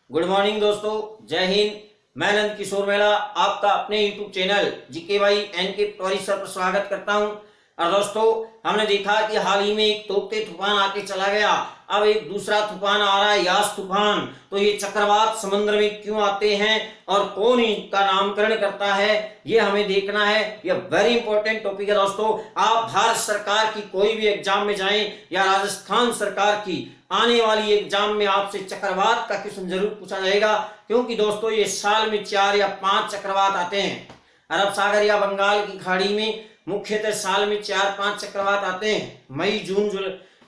Good morning दोस्तों, जय हिंद। मैं नंद किशोर मेला आपका अपने यूट्यूब चैनल जीके भाई एन के पटवारी सर पर स्वागत करता हूं। और दोस्तों, हमने देखा कि हाल ही में एक तोकते तूफान आके चला गया। अब एक दूसरा तूफान आ रहा है, यास तूफान। तो ये चक्रवात समुद्र में क्यों आते हैं और कौन इनका नामकरण करता है, ये हमें देखना है। यह वेरी इंपॉर्टेंट टॉपिक है दोस्तों। आप भारत सरकार की कोई भी एग्जाम में जाएं या राजस्थान सरकार की आने वाली एग्जाम में आपसे चक्रवात का क्वेश्चन जरूर पूछा जाएगा, क्योंकि दोस्तों ये साल में 4 या 5 चक्रवात आते हैं। अरब सागर या बंगाल की खाड़ी में मुख्यतः साल में 4-5 चक्रवात आते हैं।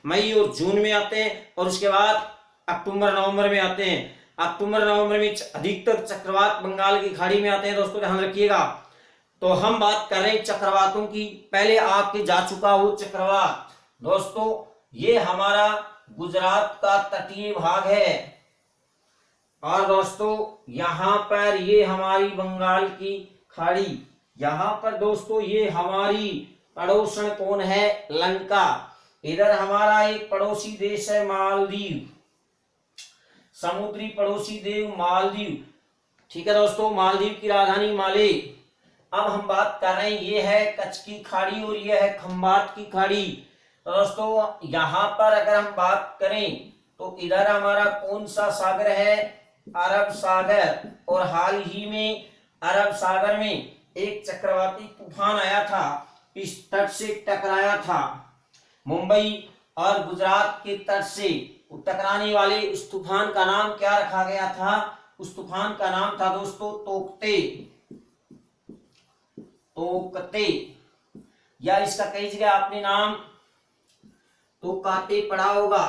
मई और जून में आते हैं, और उसके बाद अक्टूबर नवंबर में आते हैं। अक्टूबर नवंबर में अधिकतर चक्रवात बंगाल की खाड़ी में आते हैं। दोस्तों ध्यान रखिएगा। तो हम बात कर रहे हैं चक्रवातों की। पहले आके जा चुका वो चक्रवात दोस्तों, ये हमारा गुजरात का तटीय भाग है। और दोस्तों यहां पर ये हमारी बंगाल की खाड़ी, यहां पर दोस्तों ये हमारी पड़ोसन कौन है, लंका। इधर हमारा एक पड़ोसी देश है मालदीव, समुद्री पड़ोसी देश मालदीव। ठीक है दोस्तों, मालदीव की राजधानी माले। अब हम बात कर रहे हैं, ये है कच्छ की खाड़ी और ये है खंबात की खाड़ी। तो दोस्तों यहां पर अगर हम बात करें तो इधर हमारा कौन सा सागर है, अरब सागर। और हाल ही में अरब सागर में एक चक्रवाती तूफान आया था, इस तट से टकराया था। मुंबई और गुजरात के तट से टकराने वाले उस तूफान का नाम क्या रखा गया था? उस तूफान का नाम था दोस्तों तोकते। तोकते, या इसका कई जगह आपने नाम तो काते पढ़ा होगा।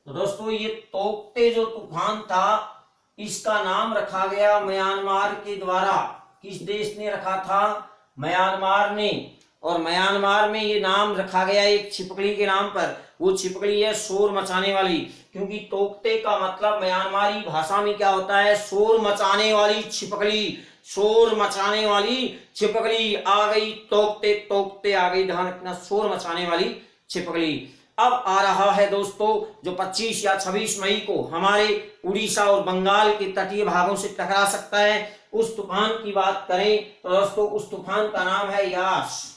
तो दोस्तों ये तोकते जो तूफान था, इसका नाम रखा गया म्यांमार के द्वारा। किस देश ने रखा था? म्यांमार ने। और म्यांमार में ये नाम रखा गया एक छिपकली के नाम पर। वो छिपकली है शोर मचाने वाली, क्योंकि तोकते का मतलब म्यांमारी भाषा में क्या होता है? शोर मचाने वाली छिपकली। शोर मचाने वाली छिपकली आ गई, तोकते तोकते आ गई। ध्यान रखना, शोर मचाने वाली छिपकली। अब आ रहा है दोस्तों जो 25 या 26 मई को हमारे उड़ीसा और बंगाल के तटीय भागों से टकरा सकता है। उस तूफान की बात करें तो दोस्तों उस तूफान का नाम है यास।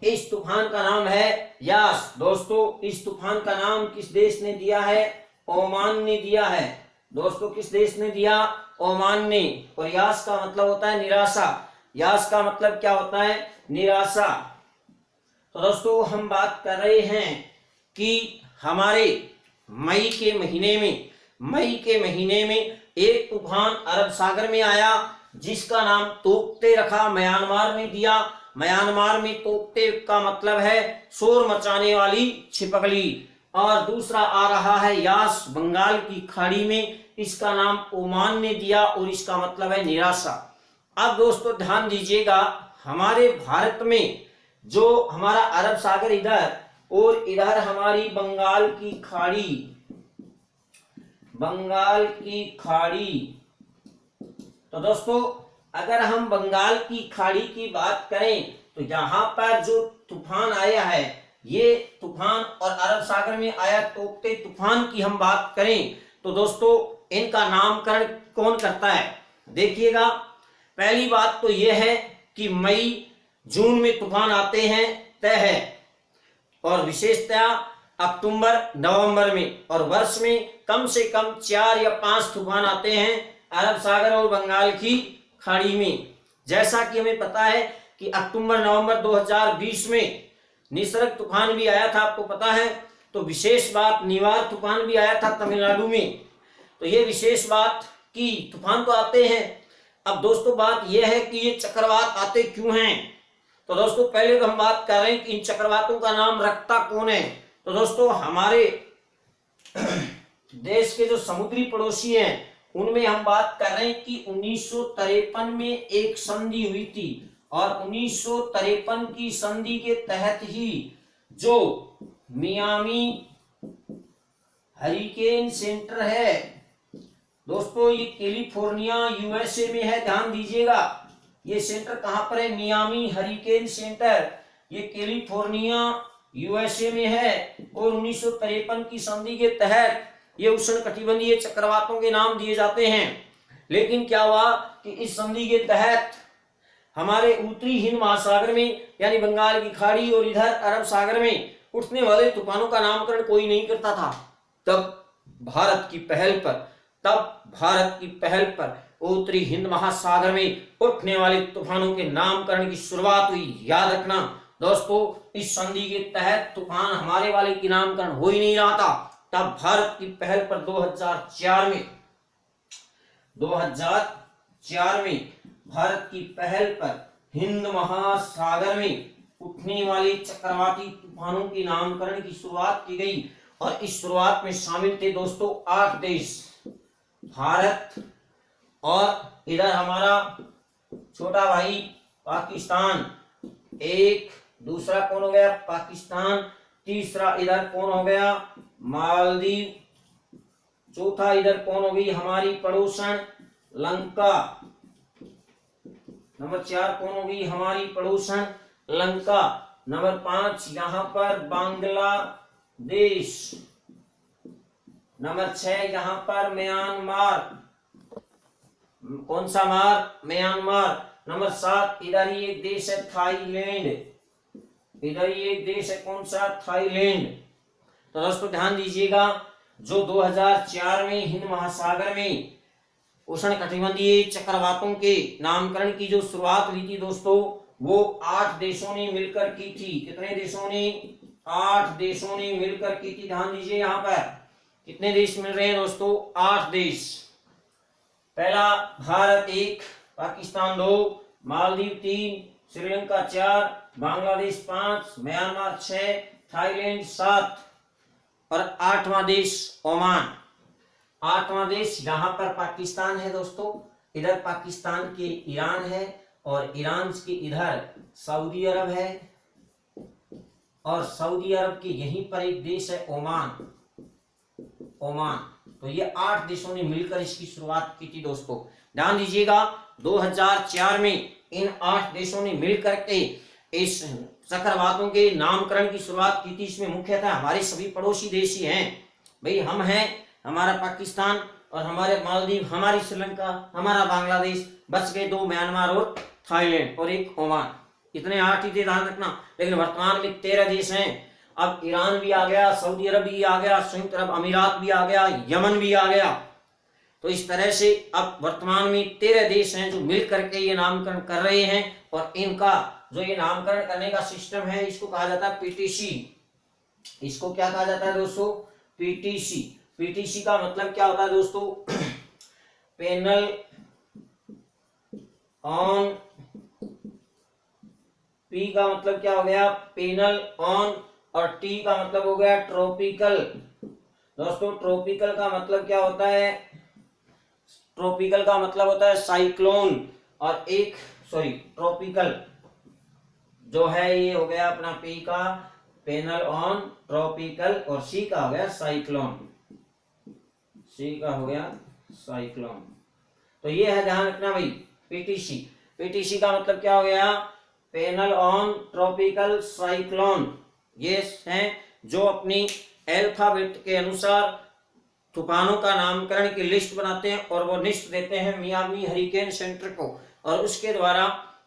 इस तूफान का नाम है यास। दोस्तों इस तूफान का नाम किस देश ने दिया है? ओमान ने दिया है। दोस्तों किस देश ने दिया? ओमान ने। और यास का मतलब होता है निराशा। यास का मतलब क्या होता है? निराशा। तो दोस्तों हम बात कर रहे हैं कि हमारे मई के महीने में एक तूफान अरब सागर में आया, जिसका नाम तोकते रखा, म्यांमार ने दिया। म्यांमार में तोकते का मतलब है शोर मचाने वाली छिपकली। और दूसरा आ रहा है यास, बंगाल की खाड़ी में, इसका नाम ओमान ने दिया और इसका मतलब है निराशा। अब दोस्तों ध्यान दीजिएगा, हमारे भारत में जो हमारा अरब सागर इधर और इधर हमारी बंगाल की खाड़ी। तो दोस्तों अगर हम बंगाल की खाड़ी की बात करें तो यहां पर जो तूफान आया है, ये तूफान और अरब सागर में आया तोकते तूफान की हम बात करें तो दोस्तों इनका नामकरण कौन करता है? देखिएगा, पहली बात तो यह है कि मई जून में तूफान आते हैं, तय है। और विशेषतया अक्टूबर नवंबर में, और वर्ष में कम से कम 4 या 5 तूफान आते हैं अरब सागर और बंगाल की खाड़ी में। जैसा कि हमें पता है कि अक्टूबर नवंबर 2020 में निसर्ग तूफान भी आया था, आपको पता है। तो विशेष बात, निवार तूफान भी आया था तमिलनाडु में। तो ये विशेष बात कि तूफान तो आते हैं। अब दोस्तों बात यह है कि ये चक्रवात आते क्यों हैं? तो दोस्तों पहले तो हम बात कर रहे हैं कि इन चक्रवातों का नाम रखता कौन है। तो दोस्तों हमारे देश के जो समुद्री पड़ोसी हैं, उनमें हम बात कर रहे हैं कि 1953 में एक संधि हुई थी, और 1953 की संधि के तहत ही जो मियामी हरिकेन सेंटर है दोस्तों, ये कैलिफोर्निया यूएसए में है। ध्यान दीजिएगा, ये सेंटर कहां पर है? Miami hurricane centre. ये कैलिफोर्निया यूएसए में है और 1953 की संधि के तहत ये उष्णकटिबंधीय चक्रवातों के नाम दिए जाते हैं। लेकिन क्या हुआ कि इस संधि के तहत हमारे उत्तरी हिंद महासागर में यानी बंगाल की खाड़ी और इधर अरब सागर में उठने वाले तूफानों का नामकरण कोई नहीं करता था। तब भारत की पहल पर उत्तरी हिंद महासागर में उठने वाले तूफानों के नामकरण की शुरुआत हुई। याद रखना दोस्तों, इस संधि के तहत तूफान हमारे वाले की नामकरण हो ही नहीं रहा था। तब भारत की पहल पर 2004 में भारत की पहल पर हिंद महासागर में उठने वाले चक्रवाती तूफानों के नामकरण की शुरुआत की गई और इस शुरुआत में शामिल थे दोस्तों 8 देश, भारत और इधर हमारा छोटा भाई पाकिस्तान, एक दूसरा कौन हो गया पाकिस्तान, तीसरा इधर कौन हो गया मालदीव, चौथा इधर कौन हो गई हमारी पड़ोसन लंका, नंबर 4 कौन हो गई हमारी पड़ोसन लंका, नंबर 5 यहां पर बांग्लादेश, नंबर 6 यहां पर म्यांमार, कौन सा म्यांमार, नंबर 7 इधर ही एक देश है थाईलैंड, इधर ही एक देश है कौन सा थाईलैंड। तो दोस्तों ध्यान दीजिएगा, जो 2004 में हिंद महासागर में उष्णकटिबंधीय चक्रवातों के नामकरण की जो शुरुआत हुई थी दोस्तों, वो 8 देशों ने मिलकर की थी। कितने देशों ने? 8 देशों ने मिलकर की थी। ध्यान दीजिए यहाँ पर कितने देश मिल रहे हैं दोस्तों? 8 देश। पहला भारत 1, पाकिस्तान 2, मालदीव 3, श्रीलंका 4, बांग्लादेश 5, म्यांमार 6, थाईलैंड 7 और 8वां देश ओमान। 8वां देश यहाँ पर पाकिस्तान है दोस्तों, इधर पाकिस्तान के ईरान है और ईरान के इधर सऊदी अरब है और सऊदी अरब के यहीं पर एक देश है ओमान। तो ये 8 देशों ने मिलकर इसकी शुरुआत की थी दोस्तों। ध्यान दीजिएगा 2004 में इन 8 देशों ने मिलकर के इस चक्रवातों के नामकरण की शुरुआत की थी। इसमें मुख्यतः हमारे सभी पड़ोसी देश ही हैं भाई, हम हैं, हमारा पाकिस्तान और हमारे मालदीव, हमारी श्रीलंका, हमारा बांग्लादेश, बच गए 2 म्यांमार और थाईलैंड और एक ओमान। इतने 8 ही थे, ध्यान रखना। लेकिन वर्तमान में 13 देश हैं। अब ईरान भी आ गया, सऊदी अरब भी आ गया, संयुक्त अरब अमीरात भी आ गया, यमन भी आ गया। तो इस तरह से अब वर्तमान में 13 देश हैं जो मिल करके ये नामकरण कर रहे हैं और इनका जो ये नामकरण करने का सिस्टम है इसको कहा जाता है पीटीसी। इसको क्या कहा जाता है दोस्तों? पीटीसी। पीटीसी का मतलब क्या होता है दोस्तों? पैनल ऑन, पी का मतलब क्या हो गया? पैनल ऑन, और टी का मतलब हो गया ट्रॉपिकल। दोस्तों ट्रॉपिकल का मतलब क्या होता है? ट्रॉपिकल का मतलब होता है साइक्लोन, और ट्रॉपिकल जो है ये हो गया अपना पी का पैनल ऑन ट्रॉपिकल, और सी का हो गया साइक्लोन। तो ये है, ध्यान रखना भाई, पीटीसी। पीटीसी का मतलब क्या हो गया? Panel on tropical cyclone. ये हैं जो अपनी अल्फाबेट के अनुसार तूफानों का नामकरण की लिस्ट बनाते हैं और वो लिस्ट देते हैं मियामी हरिकेन सेंटर को, और उसके द्वारा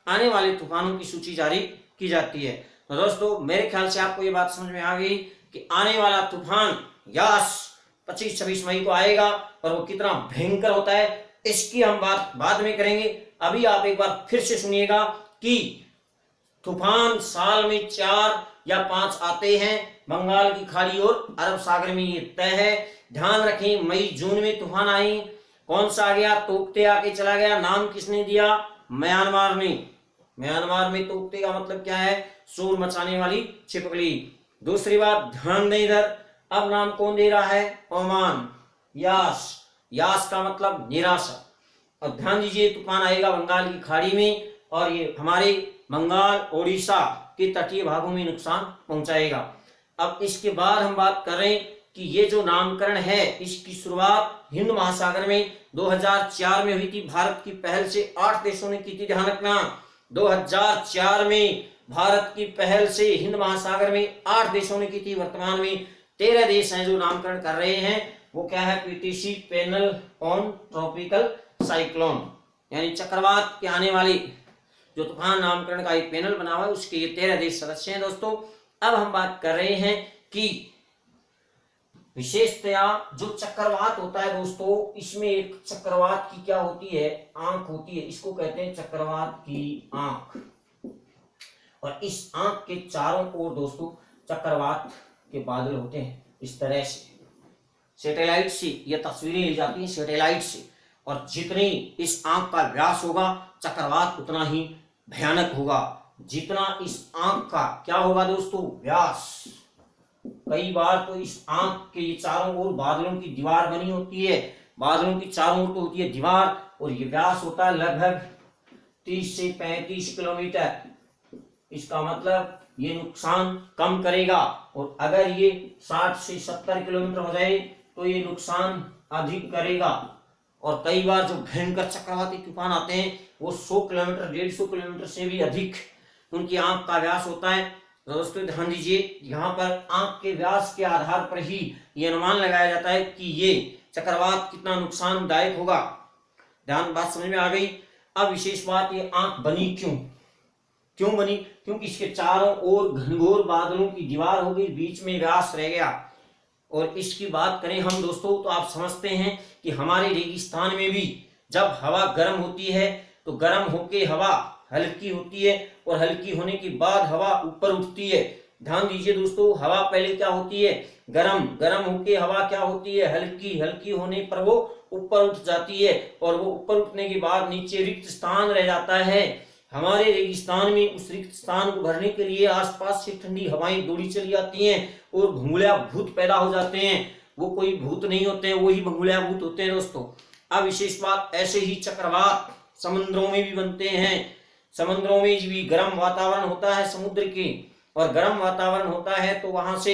आने वाले तूफानों की सूची जारी की जाती है। तो दोस्तों मेरे ख्याल से आपको ये बात समझ में आ गई कि आने वाला तूफान यास 25-26 मई को आएगा और वो कितना भयंकर होता है इसकी हम बात बाद में करेंगे। अभी आप एक बार फिर से सुनिएगा कि तूफान साल में 4 या 5 आते हैं, बंगाल की खाड़ी और अरब सागर में ये तय है। ध्यान रखें, मई जून में तूफान आए, कौन सा आ गया? तोकते आके चला गया। नाम किसने दिया? म्यांमार ने। म्यांमार में तोकते का मतलब क्या है? शोर मचाने वाली छिपकली। दूसरी बात ध्यान दें इधर, अब नाम कौन दे रहा है? ओमान। यास, यास का मतलब निराशा। और ध्यान दीजिए तूफान आएगा बंगाल की खाड़ी में और ये हमारे बंगाल ओडिशा के तटीय भागों में नुकसान पहुंचाएगा। अब इसके बाद हम बात कर रहे हैं कि ये जो नामकरण है इसकी शुरुआत हिंद महासागर में 2004 में हुई थी। भारत की पहल से 8 देशों ने की थी। ध्यान रखना 2004 में भारत की पहल से हिंद महासागर में 8 देशों ने की थी। वर्तमान में 13 देश हैं जो नामकरण कर रहे हैं। वो क्या है? PTC panel on tropical cyclone, यानी चक्रवात के आने वाले जो तूफान नामकरण का एक पैनल बना हुआ है, उसके ये 13 देश सदस्य हैं। दोस्तों अब हम बात कर रहे हैं कि विशेषतया जो चक्रवात होता है दोस्तों, इसमें एक चक्रवात की क्या होती है? आंख होती है। इसको कहते हैं चक्रवात की आंख। और इस आंख के चारों ओर दोस्तों चक्रवात के बादल होते हैं। इस तरह से सैटेलाइट से ये तस्वीरें ली जाती हैं, सैटेलाइट से, और जितनी इस आंख का व्यास होगा चक्रवात उतना ही भयानक होगा। जितना इस आंख का क्या होगा दोस्तों? व्यास। कई बार तो इस आंख के चारों ओर बादलों की दीवार बनी होती है, बादलों की चारों ओर तो होती है दीवार, और ये व्यास होता है लगभग 30 से 35 किलोमीटर। इसका मतलब ये नुकसान कम करेगा, और अगर ये 60 से 70 किलोमीटर हो जाए तो ये नुकसान अधिक करेगा। और कई बार जो भयंकर चक्रवाती तूफान आते हैं वो 100 किलोमीटर 150 किलोमीटर से भी अधिक उनकी आंख का व्यास होता है। दोस्तों ध्यान दीजिए, यहाँ पर आंख के व्यास के आधार पर ही ये अनुमान लगाया जाता है कि ये चक्रवात कितना नुकसानदायक होगा। ध्यान बात समझ में आ गई। अब विशेष बात, ये आंख बनी क्यों बनी? क्योंकि इसके चारों ओर घनघोर बादलों की दीवार हो गई, बीच में व्यास रह गया। और इसकी बात करें हम दोस्तों तो आप समझते हैं कि हमारे रेगिस्तान में भी जब हवा गर्म होती है तो गर्म होके हवा हल्की होती है, और हल्की होने के बाद हवा ऊपर उठती है। ध्यान दीजिए दोस्तों, हवा पहले क्या होती है? गर्म होके हवा क्या होती है? हल्की होने पर वो ऊपर उठ जाती है, और वो ऊपर उठने के बाद नीचे रिक्त स्थान रह जाता है। हमारे रेगिस्तान में उस रिक्त स्थान को भरने के लिए आसपास से ठंडी हवाएं दौड़ी चली जाती हैं, और भूंगुलिया भूत पैदा हो जाते हैं। वो कोई भूत नहीं होते हैं, वही भूंगुलिया भूत होते हैं दोस्तों। अब विशेष बात, ऐसे ही चक्रवात समुद्रों में भी बनते हैं। समुद्रों में भी गर्म वातावरण होता है समुद्र के, और गर्म वातावरण होता है तो वहां से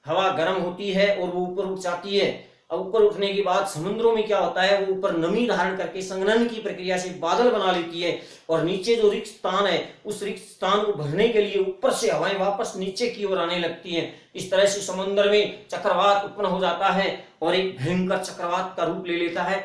हवा गर्म होती है और वो ऊपर उठ जाती है। अब ऊपर उठने के बाद समुद्रों में क्या होता है? वो ऊपर नमी धारण करके संघनन की प्रक्रिया से बादल बना लेती है, और नीचे जो रिक्त स्थान है उस रिक्त स्थान को भरने के लिए ऊपर से हवाएं वापस नीचे की ओर आने लगती हैं। इस तरह से समुद्र में चक्रवात उत्पन्न हो जाता है और एक भयंकर चक्रवात का रूप ले लेता है।